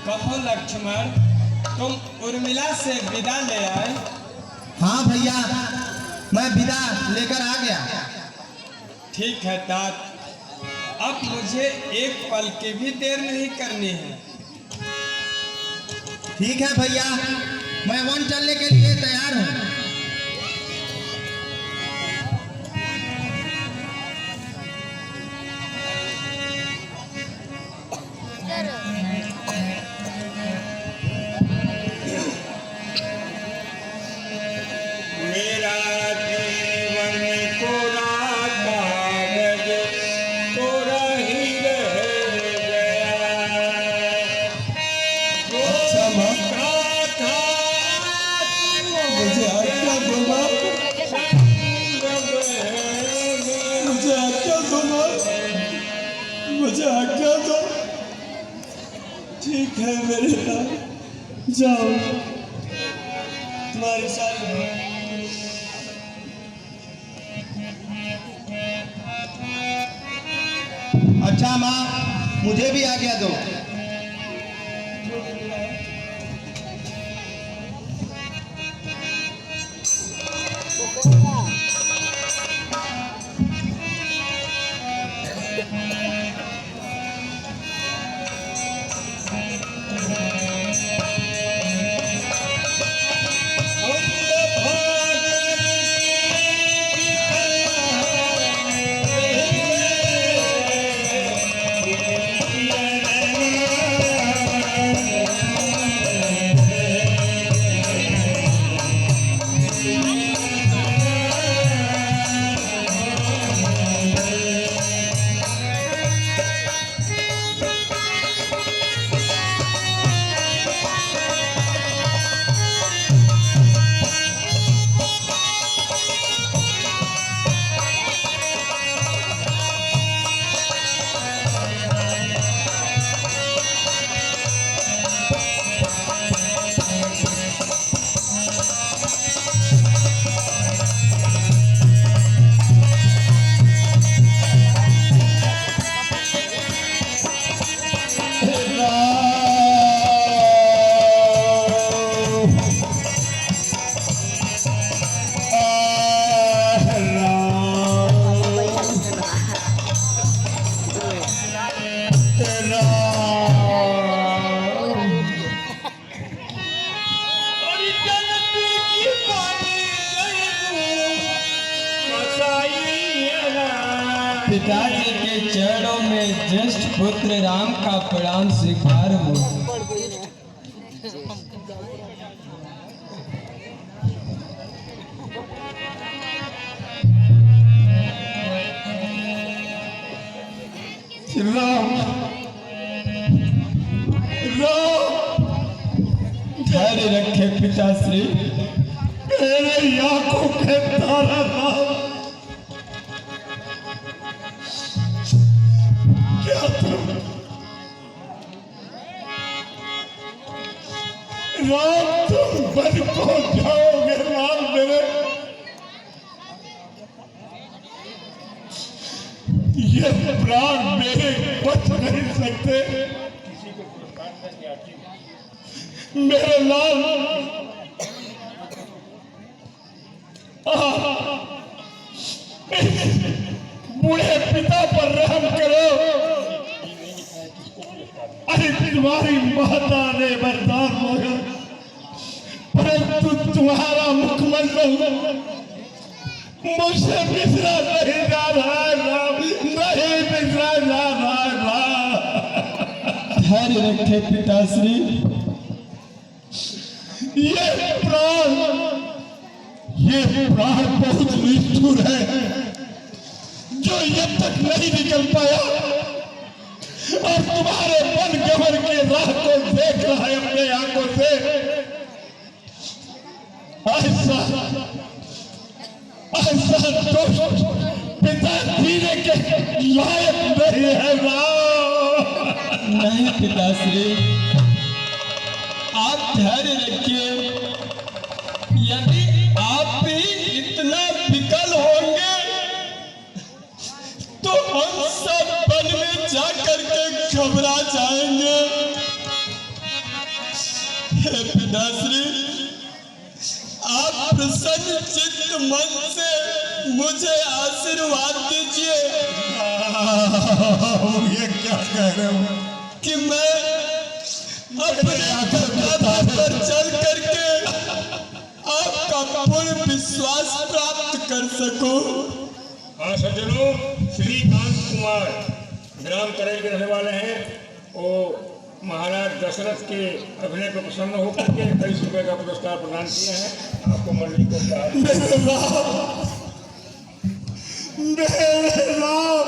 कहो लक्ष्मण, तुम उर्मिला से विदा ले आए? हाँ भैया, मैं विदा लेकर आ गया। ठीक है तात, अब मुझे एक पल की भी देर नहीं करनी है। ठीक है भैया, मैं वन चलने के लिए तैयार हूँ। मेरा जीवन कोरा कागज कोरा ही रह गया। अच्छा माँ, मुझे आज्ञा दो माँ, मुझे आज्ञा दो माँ, मुझे आज्ञा दो। ठीक है मेरे लाल, जाओ, तुम्हारे साथ हूँ। अच्छा माँ, मुझे भी आज्ञा दो। पिताजी के चरणों में ज्येष्ठ पुत्र राम का प्रणाम स्वीकार हो। राम, धैर्य रखे पिताश्री। मेरे आंखों के तारा राम, क्या तुम राम तुम बन को जाओगे राम? मेरे ये प्राण मेरे बच नहीं सकते। मेरे लाल, बूढ़े पिता पर रहम करो। अरे तुम्हारी माता ने वरदान मांगा, परंतु तुम्हारा मुखमंडल मुझसे बिसरा नहीं जा रहा है राम, नहीं बिसरा जा रहा है राम। धैर्य रखे पिताश्री। ये प्राण बहुत निष्ठुर है, जो ये तक नहीं निकल पाया और तुम्हारे वन गमन के राह को देख रहा है अपने आंखों से। ऐसा दोस्त पिता जीने के लायक नहीं है राम। नहीं पिताश्री, आप धैर्य रखिए। यदि आप भी इतना विकल होंगे तो हम सब वन में जाकर के घबरा जाएंगे। हे पिताश्री, आप प्रसन्न चित्त मन से मुझे आशीर्वाद दीजिए। ये क्या कह रहे हो कि मैं अपने कदम पर चल करके आपका पूर्ण विश्वास प्राप्त कर सकूं। हाँ सज्जनों, श्रीकांत कुमार ग्राम करेल के रहने वाले हैं। वो महाराज दशरथ के अभिनय पर प्रसन्न होकर के 23 रुपए का पुरस्कार प्रदान किए हैं। आपको मंडली को मेरे राम,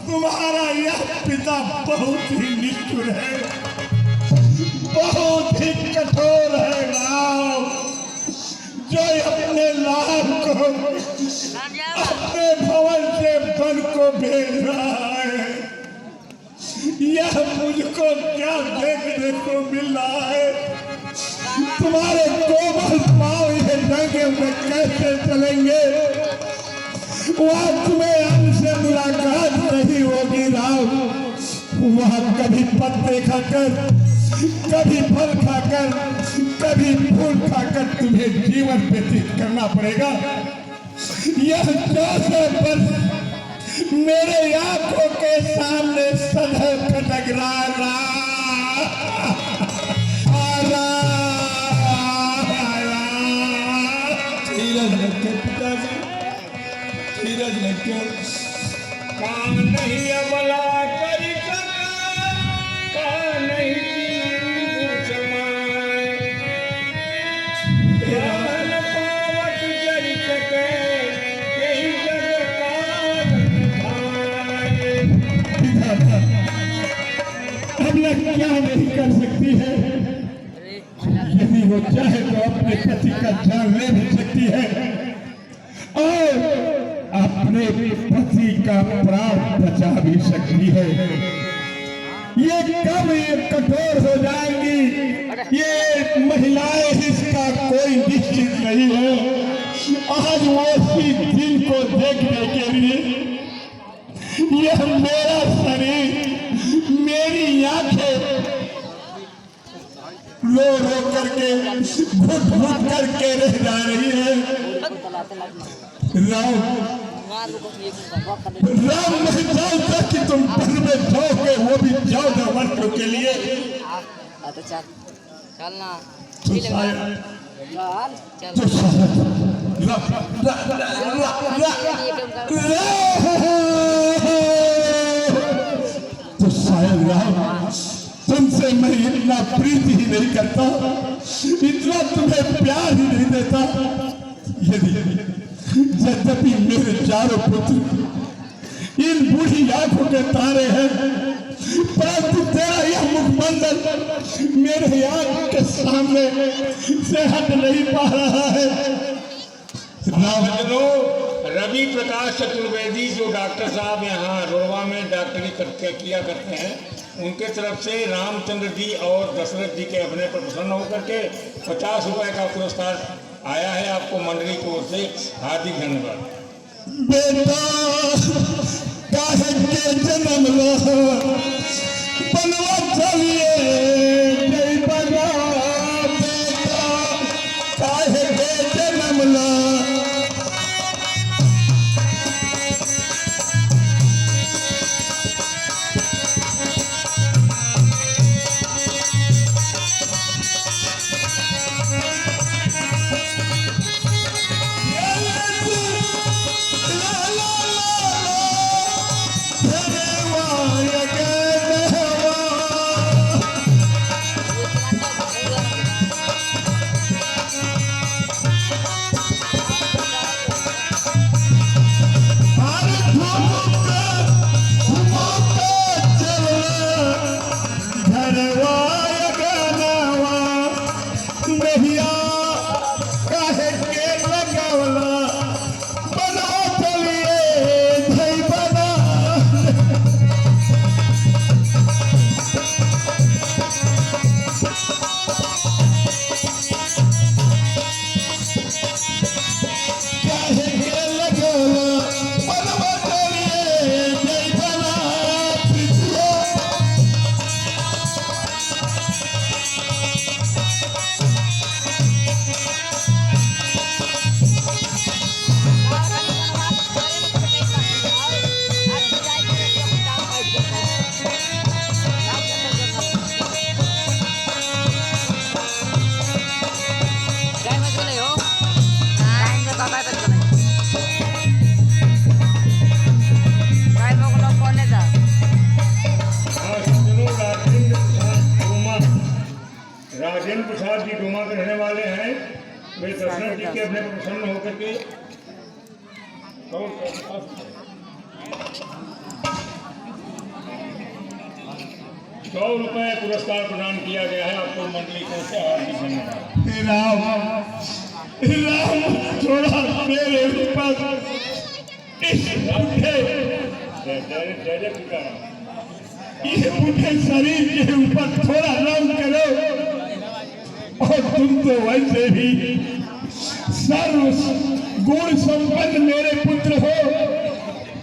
तुम्हारा यह पिता बहुत ही निष्ठुर है, बहुत ही कठोर है राम, जो अपने लाल को अपने भवन से वन को भेज रहा है। यह मुझको क्या देखने को मिल रहा है? तुम्हारे कोमल पांव ये नंगे में कैसे चलेंगे? वहाँ तुम्हें हमसे मुलाकात नहीं होगी राम। वहाँ कभी पत्ते खाकर, कभी फल खाकर, कभी फूल खाकर तुम्हें जीवन व्यतीत करना पड़ेगा। यह 14 वर्ष मेरे आंखों के सामने सदैव टकरा धीरज रखे पिताजी, धीरज रखे। कान नहीं अबला कर सका, कान नहीं समाए, कान पावत जर सके, यही जग कान भाए। अब यह क्या नहीं कर सकती है? यदि वो चाहे तो अपने पति का जान ले भी सकती है और अपने पति का प्राण बचा भी सकती है। ये कब ये कठोर हो जाएंगी, ये महिलाएं, इसका कोई निश्चित नहीं है। आज वो इसी दिन को देखने के लिए यह मेरा शरीर, मेरी आंखें रो रो करके, घुट घुट करके रह जा रही है। राम, राम नहीं जानता कि तुम वन में जाओगे, वो भी 14 वर्षों के लिए। चलना तो शायद राम, तुमसे मैं इतना प्रीति ही नहीं करता, इतना तुम्हें प्यार ही नहीं देता। यद्यपि मेरे चारों पुत्र इन बूढ़ी आंखों के तारे हैं, परंतु तेरा यह मुखमंडल मेरे आंख के सामने से हट नहीं पा रहा है। सज्जनों, रवि प्रकाश चतुर्वेदी जो डॉक्टर साहब यहाँ रोड़वा में डॉक्टरी किया करते हैं, उनके तरफ से रामचंद्र जी और दशरथ जी के अभिनय पर प्रसन्न होकर के 50 रुपए का पुरस्कार आया है। आपको मंडली की ओर से हार्दिक धन्यवाद। बेटा काहे के जन्म लो, बनवा चलिए जय बना। बेटा काहे के जन्म लो, महाराज जी डोमा के रहने वाले हैं, वे दशरथ जी के अपने पर प्रसन्न होकर के 100 रुपए पुरस्कार प्रदान किया गया है। आपको मंडली को से हार्दिक धन्यवाद। राम थोड़ा मेरे ऊपर ये बूढ़े शरीर के ऊपर थोड़ा राम करो। और तुम तो वैसे भी सर्व गुण संपन्न मेरे पुत्र हो,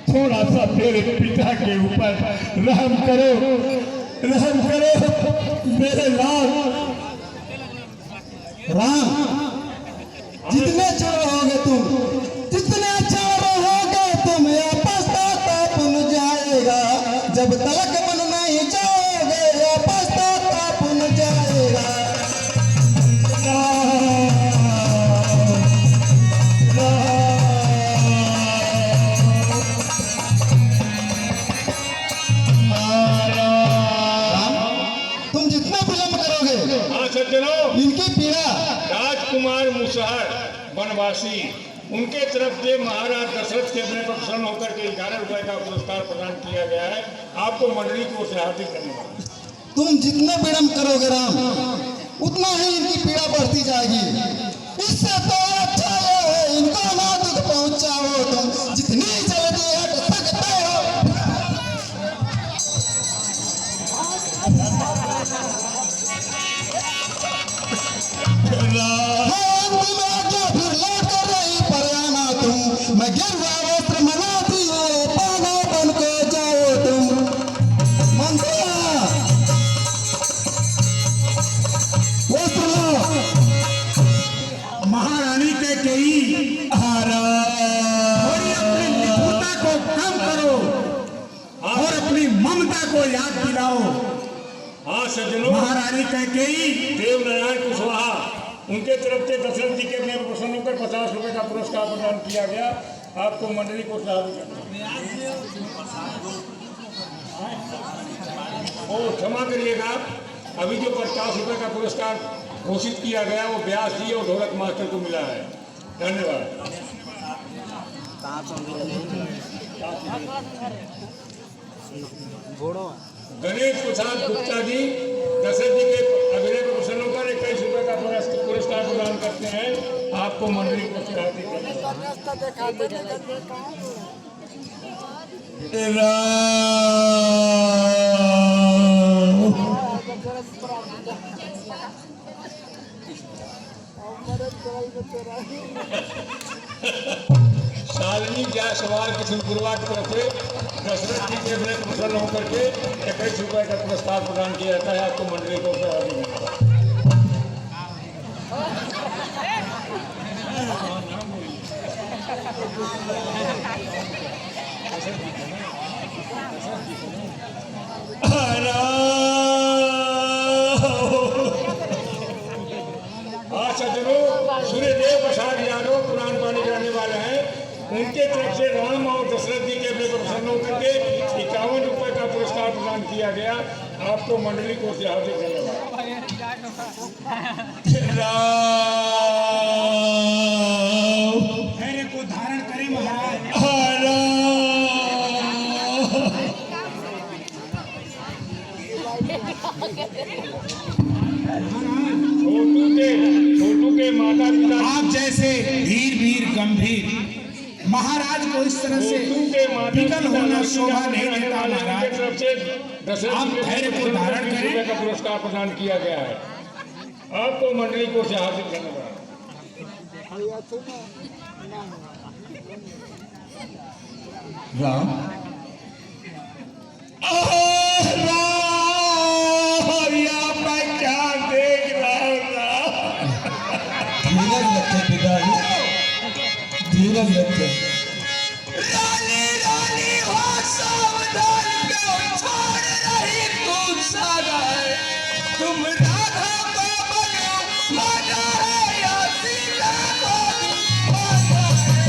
थोड़ा सा मेरे पिता के ऊपर रहम करो, रहम करो मेरे लाल। राम, जितने चोर रहोगे तुम, जितने चोर रहोगे तुम, यह पश्चाताप पुन जाएगा। जब तक मन नहीं जाओगे यह पश्चाताप पुन जाएगा। तुम जितना विलम्ब करोगे हाँ सज्जनों, इनकी पीड़ा। राजकुमार मुसहर वनवासी, उनके तरफ से महाराज दशरथ के अपने पर प्रसन्न होकर के 11 रुपए का पुरस्कार प्रदान किया गया है। आपको मंडली को से हार्दिक धन्यवाद। तुम जितना विलम्ब करोगे राम, उतना ही इनकी पीड़ा बढ़ती जाएगी। इससे तो अच्छा है इनको ना दुख पहुंचाओ। तुम जितनी जल्दी हट सकते हो। तुम आज्ञा फिर लौट कर नहीं पर आना तुम। मैं गिरवा वस्त्र मना दिए पाना बन को जाओ तुम। मंत्रिया वस्त्र लो। महारानी कैकेयी, थोड़ी अपनी निपुणता को कम करो और अपनी ममता को याद दिलाओ। हाँ सज्जनों, महारानी कैकेयी, देवनारायण कुशवाहा, उनके तरफ से दशरथ जी के अपने पर प्रसन्न होकर 50 रुपए का पुरस्कार प्रदान किया गया। आपको मंडली को से हार्दिक और क्षमा करिएगा, अभी जो 50 रुपए का पुरस्कार घोषित किया गया वो व्यास जी और ढोलक मास्टर को मिला है। धन्यवाद। गणेश प्रसाद गुप्ता जी दशरथ जी के अभिनय पर प्रसन्न होकर 21 रुपए का पुरस्कार प्रदान करते हैं। आपको मंडली को से हार्दिक धन्यवाद। शालिनी जायसवाल किशनपुरवा की तरफ से दशरथ जी के अपने प्रसन्न होकर के 21 रुपए का पुरस्कार प्रदान किया जाता है। आपको मंडली को से हार्दिक धन्यवाद। आज सज्जनों, सूर्यदेव प्रसाद यादव पुराण पानी कराने वाले हैं, उनके तरफ से राम और दशरथ जी के अपने पर प्रसन्न होकर के 51 रुपए का पुरस्कार प्रदान किया गया। आपको मंडली को से हार्दिक धन्यवाद। धैर्य को धारण करें महाराज। छोटू के माता पिता, आप जैसे धीर वीर गंभीर महाराज को इस तरह से विकल होना शोभा नहीं देता। महाराज आप धैर्य को धारण करें। का पुरस्कार प्रदान किया गया है। आपको मंडली को से हार्दिक धन्यवाद। राम, मैं क्या देख रहा था। धीरज रखे पिताजी, धीरज रखे। रानी रानी हो सावधान, क्यों छोड़ रही तू सागर। तुम राधा को बनो माना है या सीता को माना है।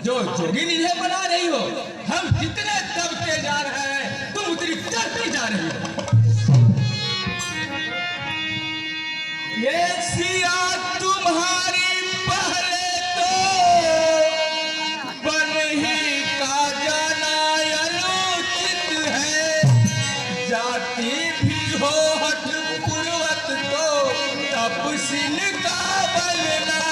जो जोगिन इन्हें बना रही हो। हम जितने दबते जा रहे हैं तुम उतनी चढ़ती जा रही हो। ये सिया तुम्हारी पहले तो बन ही का जाना अनुचित है। जाति भी हो हठ पूर्वत तो तपस्विन का बनना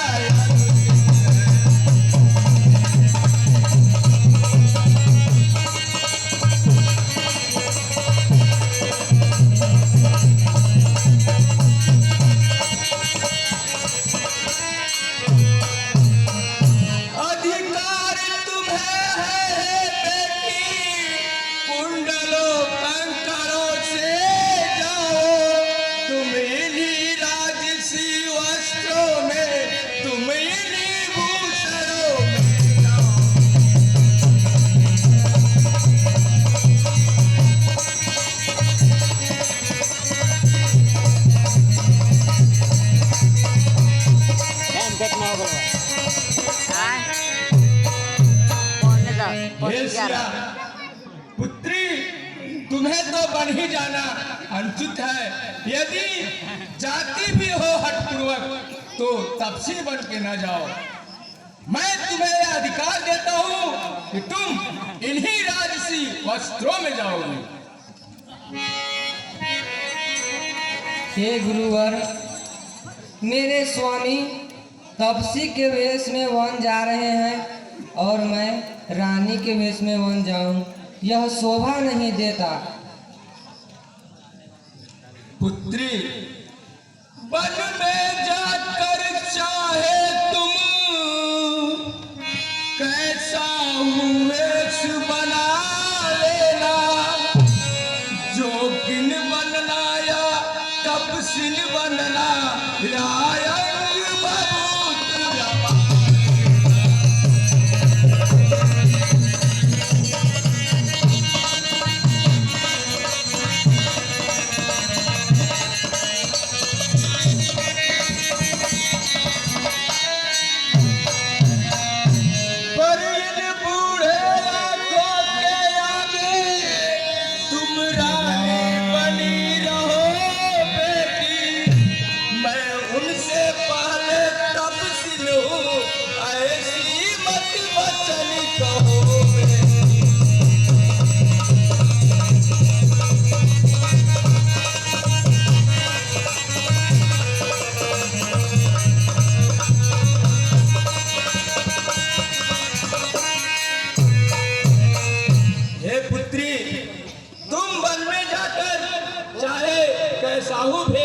पुत्री, तुम्हें तो बन ही जाना अनुचित है। यदि जाति भी हो हठपूर्वक तो तपसी बन के न जाओ। मैं तुम्हें यह अधिकार देता हूँ कि तुम इन्हीं राजसी वस्त्रों में जाओगे। हे गुरुवर, मेरे स्वामी तपसी के वेश में वन जा रहे हैं और मैं रानी के वेश में वन जाऊं, यह शोभा नहीं देता। पुत्री, वन में जाकर चाहे तुम कैसा वेश बना लेना। जोगिन बनना या तपस्विन बनना या उनसे